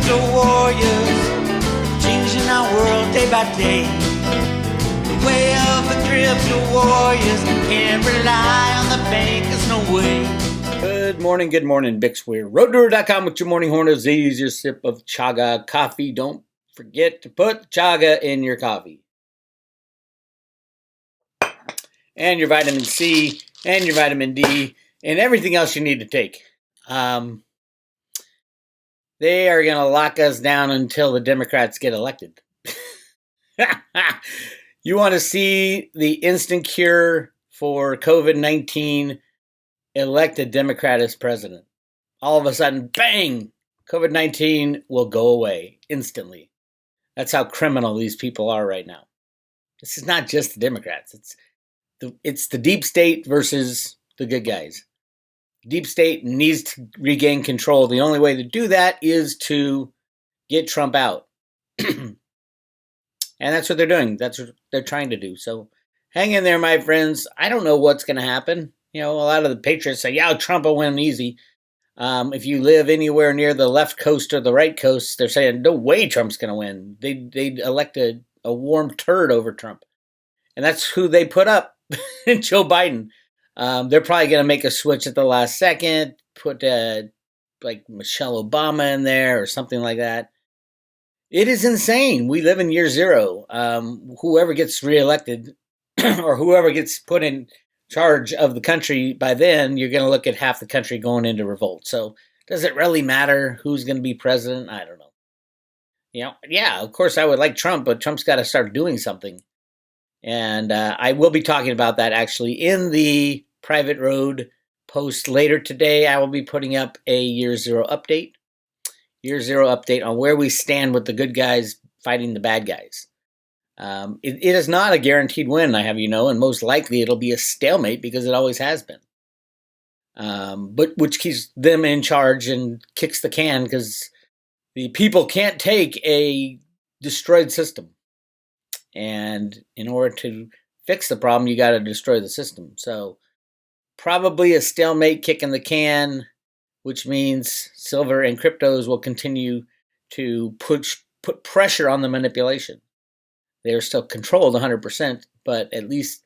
crypto warriors, changing our world day by day. The way of the crypto warriors, can't rely on the bankers, no way. Good morning, Bix Weir. RoadToRoad.com with your morning horn of Z's, your sip of chaga coffee. Don't forget to put chaga in your coffee. And your vitamin C, and your vitamin D, and everything else you need to take. They are going to lock us down until the Democrats get elected. You want to see the instant cure for COVID-19, elect a Democrat as president. All of a sudden, bang, COVID-19 will go away instantly. That's how criminal these people are right now. This is not just the Democrats. It's the deep state versus the good guys. Deep state needs to regain control. The only way to do that is to get Trump out. And that's what they're doing. That's what they're trying to do. So hang in there, my friends. I don't know what's going to happen. You know, a lot of the patriots say, yeah, Trump will win easy. If you live anywhere near the left coast or the right coast, they're saying, no way Trump's going to win. They'd elect a warm turd over Trump. And that's who they put up, Joe Biden. They're probably going to make a switch at the last second, put like Michelle Obama in there or something like that. It is insane. We live in year zero. Whoever gets reelected or whoever gets put in charge of the country, by then you're going to look at half the country going into revolt. So does it really matter who's going to be president? I don't know. You know, yeah, of course I would like Trump, but Trump's got to start doing something. And I will be talking about that actually in the Private Road post later today. I will be putting up a year zero update. Year zero update on where we stand with the good guys fighting the bad guys. It is not a guaranteed win, I have you know, and most likely it'll be a stalemate because it always has been. But which keeps them in charge and kicks the can because the people can't take a destroyed system. And in order to fix the problem, you got to destroy the system. So probably a stalemate, kicking the can, which means silver and cryptos will continue to put pressure on the manipulation. They're still controlled 100%, but at least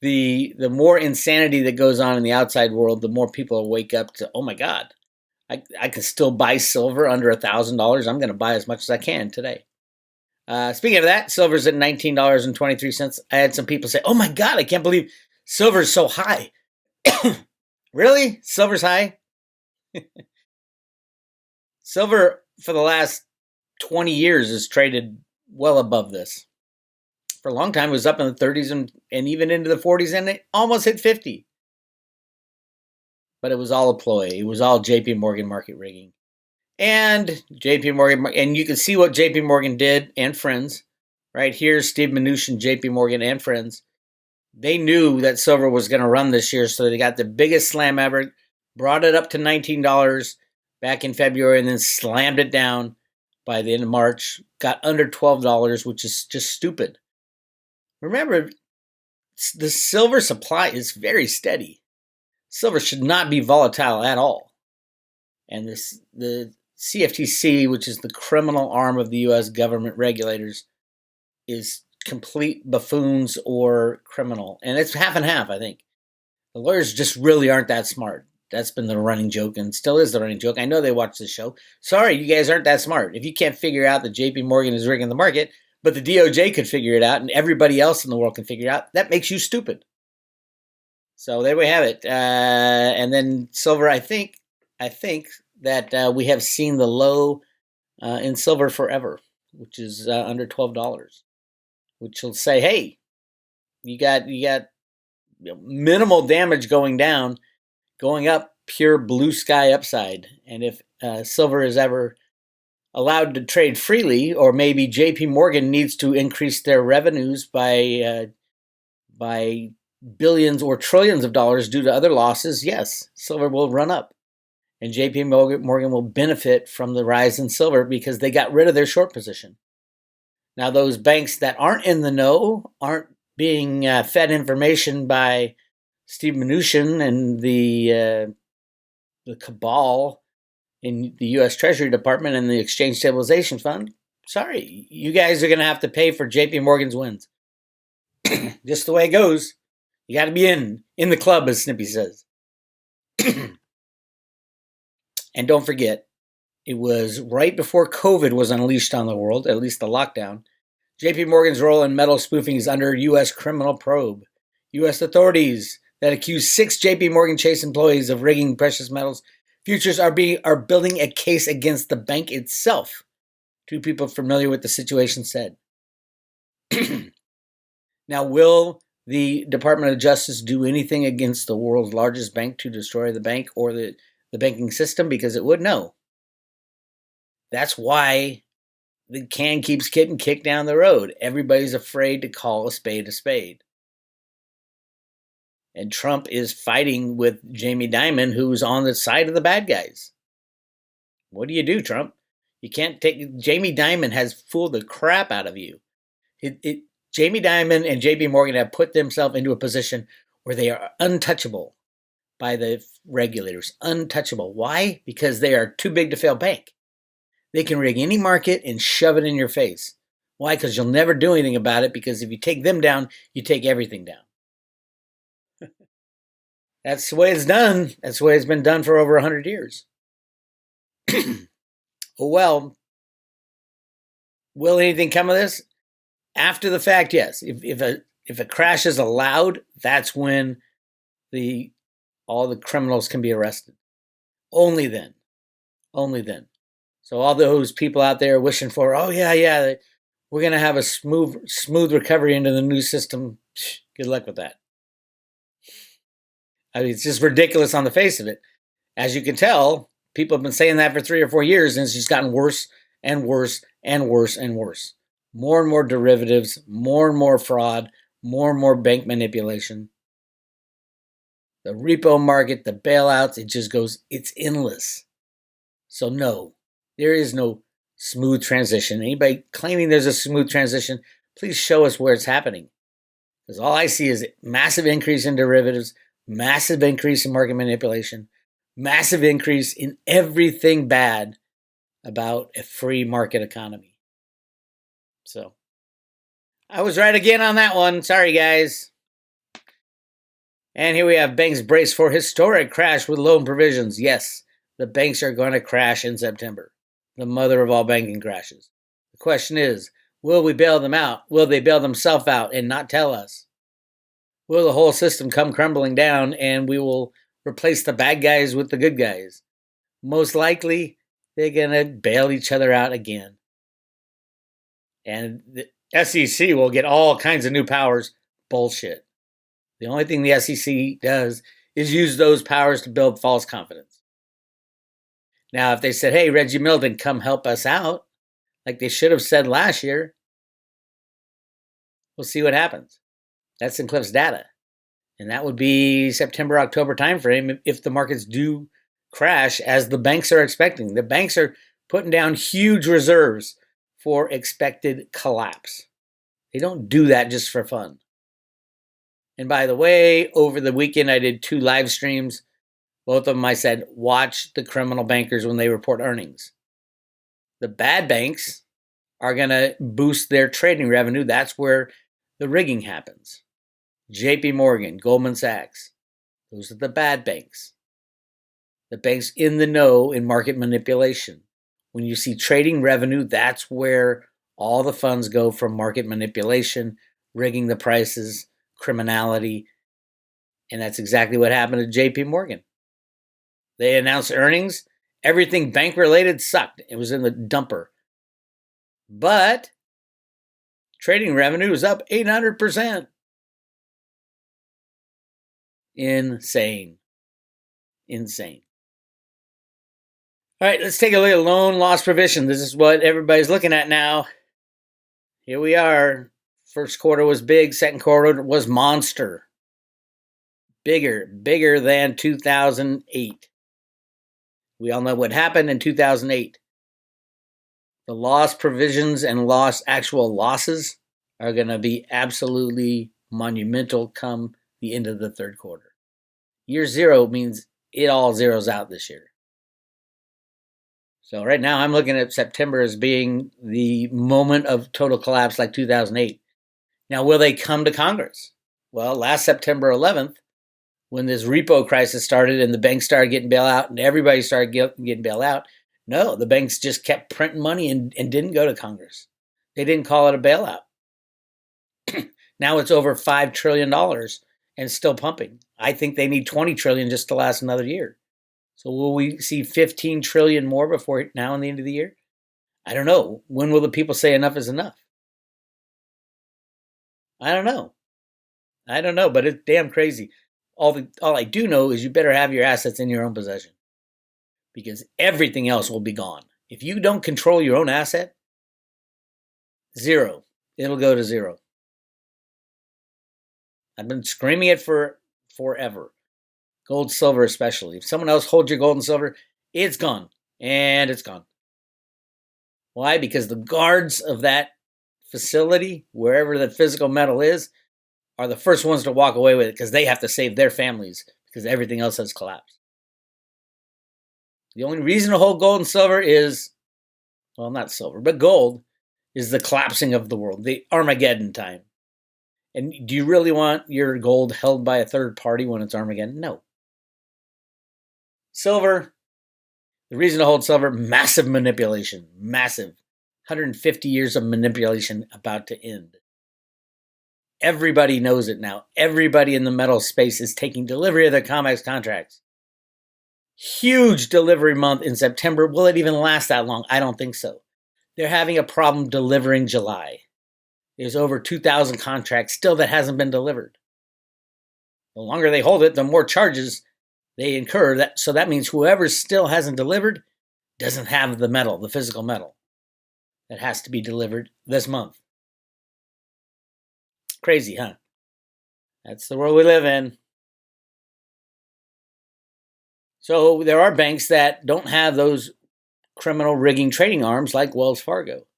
the more insanity that goes on in the outside world, the more people will wake up to, oh my God, I can still buy silver under $1,000. I'm going to buy as much as I can today. Speaking of that, silver's at $19.23. I had some people say, oh my God, I can't believe silver's so high. Really? Silver's high? Silver for the last 20 years has traded well above this. For a long time, it was up in the 30s and even into the 40s, and it almost hit 50. But it was all a ploy. It was all JP Morgan market rigging. And JP Morgan, and you can see what JP Morgan did and friends. Right here, Steve Mnuchin, JP Morgan and friends. They knew that silver was going to run this year, so they got the biggest slam ever, brought it up to $19 back in February, and then slammed it down by the end of March. Got under $12, which is just stupid. Remember, the silver supply is very steady. Silver should not be volatile at all. And the CFTC, which is the criminal arm of the U.S. government regulators, is complete buffoons or criminal. And it's half and half, I think. The lawyers just really aren't that smart. That's been the running joke and still is the running joke. I know they watch this show. Sorry, you guys aren't that smart. If you can't figure out that JP Morgan is rigging the market, but the DOJ could figure it out and everybody else in the world can figure it out, that makes you stupid. So there we have it. And then silver, I think that we have seen the low in silver forever, which is under $12, which will say, hey, you got minimal damage going down, going up, pure blue sky upside. And if silver is ever allowed to trade freely, or maybe JP Morgan needs to increase their revenues by billions or trillions of dollars due to other losses, yes, silver will run up. And JP Morgan will benefit from the rise in silver because they got rid of their short position. Now, those banks that aren't in the know aren't being fed information by Steve Mnuchin and the cabal in the U.S. Treasury Department and the Exchange Stabilization Fund, sorry, you guys are going to have to pay for JP Morgan's wins. Just the way it goes. You got to be in the club, as Snippy says. And don't forget, it was right before COVID was unleashed on the world, at least the lockdown. JP Morgan's role in metal spoofing is under U.S. criminal probe. U.S. authorities that accuse 6 JP Morgan Chase employees of rigging precious metals futures are building a case against the bank itself. 2 people familiar with the situation said. Now, will the Department of Justice do anything against the world's largest bank to destroy the bank or the banking system? Because it would know. That's why the can keeps getting kicked down the road. Everybody's afraid to call a spade a spade. And Trump is fighting with Jamie Dimon, who's on the side of the bad guys. What do you do, Trump? You can't take... Jamie Dimon has fooled the crap out of you. Jamie Dimon and JP Morgan have put themselves into a position where they are untouchable by the regulators. Untouchable. Why? Because they are too big to fail bank. They can rig any market and shove it in your face. Why? Because you'll never do anything about it, because if you take them down, you take everything down. That's the way it's done. That's the way it's been done for over 100 years. Well, will anything come of this? After the fact, yes. If a crash is allowed, that's when all the criminals can be arrested. Only then. Only then. So all those people out there wishing for, oh yeah, we're going to have a smooth recovery into the new system. Good luck with that. I mean, it's just ridiculous on the face of it. As you can tell, people have been saying that for 3 or 4 years, and it's just gotten worse and worse and worse and worse. More and more derivatives, more and more fraud, more and more bank manipulation. The repo market, the bailouts, it just goes, it's endless. So no, there is no smooth transition. Anybody claiming there's a smooth transition, please show us where it's happening. Because all I see is massive increase in derivatives, massive increase in market manipulation, massive increase in everything bad about a free market economy. So, I was right again on that one. Sorry, guys. And here we have banks brace for historic crash with loan provisions. Yes, the banks are going to crash in September. The mother of all banking crashes. The question is, will we bail them out? Will they bail themselves out and not tell us? Will the whole system come crumbling down and we will replace the bad guys with the good guys? Most likely, they're going to bail each other out again. And the SEC will get all kinds of new powers. Bullshit. The only thing the SEC does is use those powers to build false confidence. Now, if they said, hey, Reggie Milton, come help us out, like they should have said last year, we'll see what happens. That's in Cliff's data. And that would be September, October timeframe if the markets do crash as the banks are expecting. The banks are putting down huge reserves for expected collapse. They don't do that just for fun. And by the way, over the weekend I did 2 live streams. Both of them I said, watch the criminal bankers when they report earnings. The bad banks are going to boost their trading revenue. That's where the rigging happens. JP Morgan, Goldman Sachs. Those are the bad banks. The banks in the know in market manipulation. When you see trading revenue, that's where all the funds go from market manipulation, rigging the prices, criminality. And that's exactly what happened to JP Morgan. They announced earnings. Everything bank-related sucked. It was in the dumper. But trading revenue was up 800%. Insane. All right, let's take a look at loan loss provision. This is what everybody's looking at now. Here we are. First quarter was big. Second quarter was monster. Bigger than 2008. We all know what happened in 2008. The loss provisions and actual losses are going to be absolutely monumental come the end of the third quarter. Year 0 means it all zeroes out this year. So right now I'm looking at September as being the moment of total collapse like 2008. Now, will they come to Congress? Well, last September 11th, when this repo crisis started and the banks started getting bailed out and everybody started getting bailed out, no, the banks just kept printing money and didn't go to Congress. They didn't call it a bailout. Now it's over $5 trillion and still pumping. I think they need 20 trillion just to last another year. So will we see 15 trillion more before now and the end of the year? I don't know. When will the people say enough is enough? I don't know. But it's damn crazy. All I do know is you better have your assets in your own possession, because everything else will be gone. If you don't control your own asset, zero. It'll go to zero. I've been screaming it for forever. Gold, silver especially. If someone else holds your gold and silver, it's gone. And it's gone. Why? Because the guards of that facility, wherever the physical metal is, are the first ones to walk away with it because they have to save their families because everything else has collapsed. The only reason to hold gold and silver is, well, not silver, but gold, is the collapsing of the world, the Armageddon time. And do you really want your gold held by a third party when it's Armageddon? No. Silver, the reason to hold silver, massive manipulation, massive. 150 years of manipulation about to end. Everybody knows it now. Everybody in the metal space is taking delivery of their COMEX contracts. Huge delivery month in September. Will it even last that long? I don't think so. They're having a problem delivering July. There's over 2,000 contracts still that hasn't been delivered. The longer they hold it, the more charges they incur. So that means whoever still hasn't delivered doesn't have the metal, the physical metal, that has to be delivered this month. Crazy, huh? That's the world we live in. So there are banks that don't have those criminal rigging trading arms like Wells Fargo.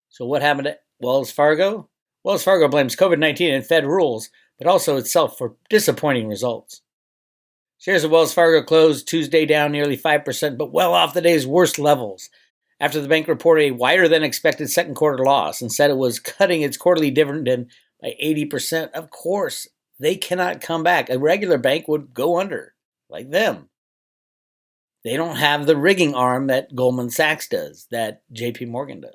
So what happened to Wells Fargo? Wells Fargo blames COVID-19 and Fed rules, but also itself for disappointing results. Shares of Wells Fargo closed Tuesday down nearly 5%, but well off the day's worst levels, after the bank reported a wider than expected second quarter loss and said it was cutting its quarterly dividend by 80%. Of course, they cannot come back. A regular bank would go under, like them. They don't have the rigging arm that Goldman Sachs does, that JP Morgan does.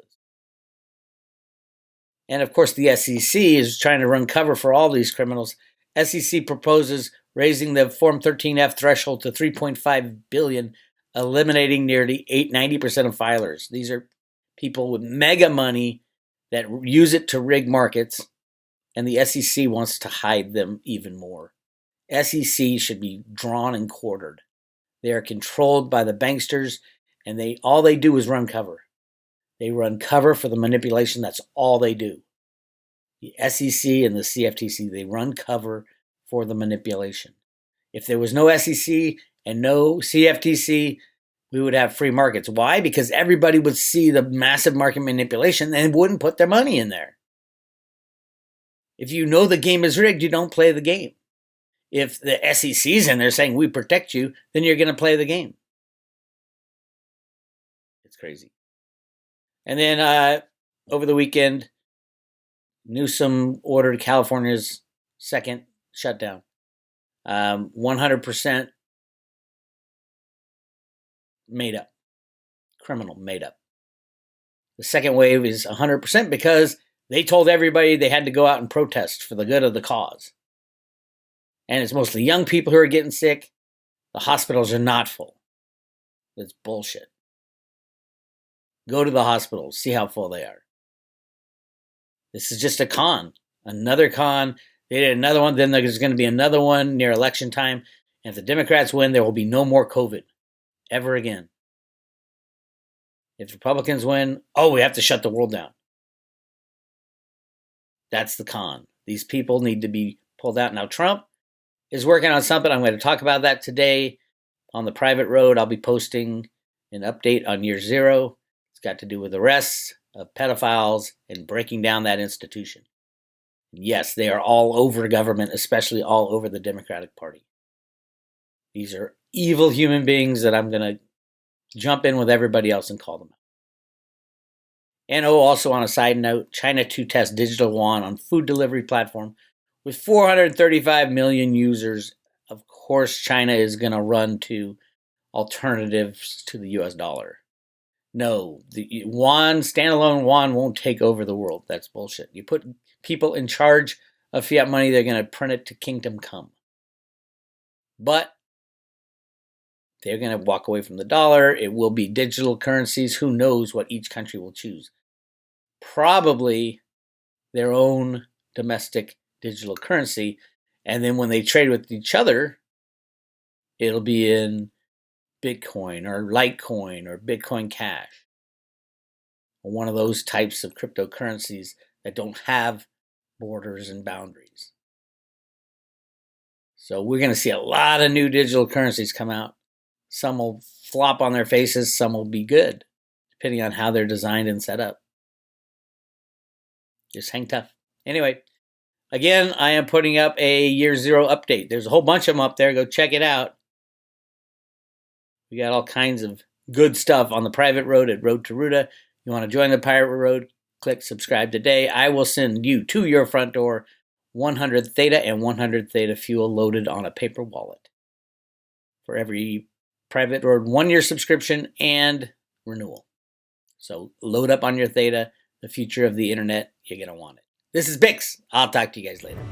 And of course, the SEC is trying to run cover for all these criminals. SEC proposes raising the Form 13F threshold to $3.5 billion, eliminating nearly 90% of filers. These are people with mega money that use it to rig markets, and the SEC wants to hide them even more. SEC should be drawn and quartered. They are controlled by the banksters, and all they do is run cover. They run cover for the manipulation. That's all they do. The SEC and the CFTC, they run cover for the manipulation. If there was no SEC and no CFTC, we would have free markets. Why? Because everybody would see the massive market manipulation and wouldn't put their money in there. If you know the game is rigged, you don't play the game. If the SEC's in there saying we protect you, then you're going to play the game. It's crazy. And then over the weekend, Newsom ordered California's second shutdown. 100% made up. Criminal made up. The second wave is 100% because they told everybody they had to go out and protest for the good of the cause. And it's mostly young people who are getting sick. The hospitals are not full. It's bullshit. Go to the hospitals, see how full they are. This is just a con. Another con. They did another one, then there's going to be another one near election time. And if the Democrats win, there will be no more COVID ever again. If Republicans win, we have to shut the world down. That's the con. These people need to be pulled out. Now, Trump is working on something. I'm going to talk about that today on the private road. I'll be posting an update on year 0. It's got to do with arrests of pedophiles and breaking down that institution. Yes, they are all over government, especially all over the Democratic Party. These are evil human beings that I'm going to jump in with everybody else and call them out. And also on a side note, China to test digital yuan on food delivery platform with 435 million users. Of course, China is going to run to alternatives to the US dollar. No, the yuan, standalone yuan won't take over the world. That's bullshit. You put people in charge of fiat money, they're going to print it to kingdom come. But they're going to walk away from the dollar. It will be digital currencies. Who knows what each country will choose? Probably their own domestic digital currency. And then when they trade with each other, it'll be in Bitcoin or Litecoin or Bitcoin Cash, or one of those types of cryptocurrencies that don't have borders and boundaries. So we're going to see a lot of new digital currencies come out. Some will flop on their faces, some will be good, depending on how they're designed and set up. Just hang tough. Anyway, again, I am putting up a year zero update. There's a whole bunch of them up there. Go check it out. We got all kinds of good stuff on the private road at Road to Ruta. You want to join the pirate road? Click subscribe today. I will send you to your front door 100 Theta and 100 Theta fuel loaded on a paper wallet for every private road 1-year subscription and renewal. So load up on your Theta, the future of the internet. You're going to want it. This is Bix. I'll talk to you guys later.